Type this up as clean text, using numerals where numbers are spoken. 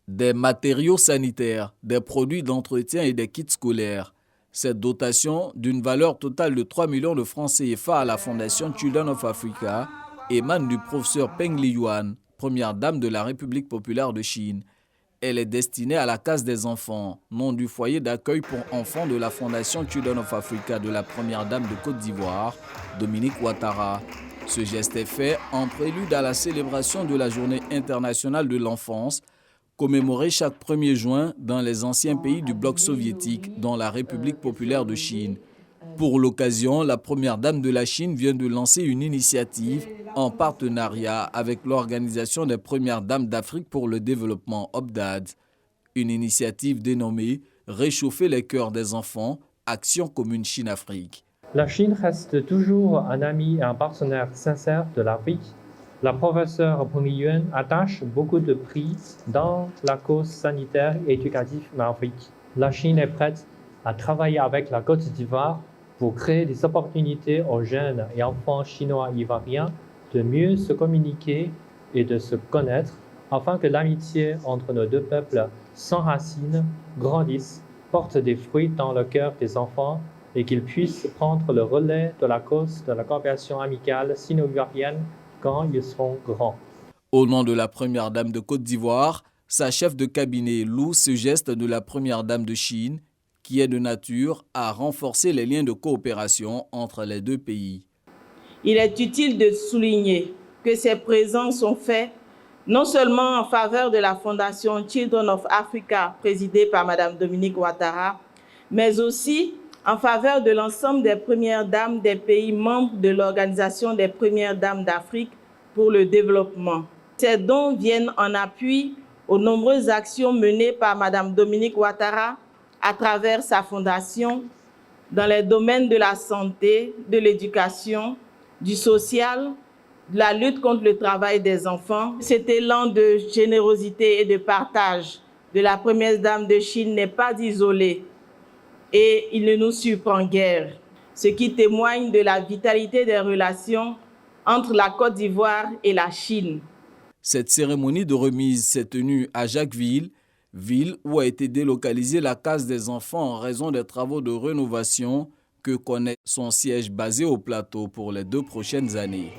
des matériaux sanitaires, des produits d'entretien et des kits scolaires. Cette dotation, d'une valeur totale de 3 millions de francs CFA à la Fondation Children of Africa, émane du professeur Peng Liyuan, première dame de la République populaire de Chine. Elle est destinée à la case des enfants, nom du foyer d'accueil pour enfants de la Fondation Children of Africa de la première dame de Côte d'Ivoire, Dominique Ouattara. Ce geste est fait en prélude à la célébration de la Journée internationale de l'enfance, commémorée chaque 1er juin dans les anciens pays du bloc soviétique, dont la République populaire de Chine. Pour l'occasion, la première dame de la Chine vient de lancer une initiative en partenariat avec l'Organisation des premières dames d'Afrique pour le développement OPDAD. Une initiative dénommée « Réchauffer les cœurs des enfants, Action commune Chine-Afrique ». La Chine reste toujours un ami et un partenaire sincère de l'Afrique. La professeure Peng Liyuan attache beaucoup de prix dans la cause sanitaire et éducative en Afrique. La Chine est prête à travailler avec la Côte d'Ivoire pour créer des opportunités aux jeunes et enfants chinois ivoiriens de mieux se communiquer et de se connaître afin que l'amitié entre nos deux peuples s'enracine, grandisse, porte des fruits dans le cœur des enfants et qu'ils puissent prendre le relais de la cause de la coopération amicale sino-ivoirienne quand ils seront grands. Au nom de la première dame de Côte d'Ivoire, sa chef de cabinet loue ce geste de la première dame de Chine, qui est de nature à renforcer les liens de coopération entre les deux pays. Il est utile de souligner que ces présents sont faits non seulement en faveur de la Fondation Children of Africa, présidée par Mme Dominique Ouattara, mais aussi en faveur de l'ensemble des premières dames des pays membres de l'Organisation des premières dames d'Afrique pour le développement. Ces dons viennent en appui aux nombreuses actions menées par Mme Dominique Ouattara à travers sa fondation dans les domaines de la santé, de l'éducation, du social, de la lutte contre le travail des enfants. Cet élan de générosité et de partage de la première dame de Chine n'est pas isolé et il ne nous surprend guère, ce qui témoigne de la vitalité des relations entre la Côte d'Ivoire et la Chine. Cette cérémonie de remise s'est tenue à Jacquesville, ville où a été délocalisée la case des enfants en raison des travaux de rénovation que connaît son siège basé au plateau pour les 2 prochaines années.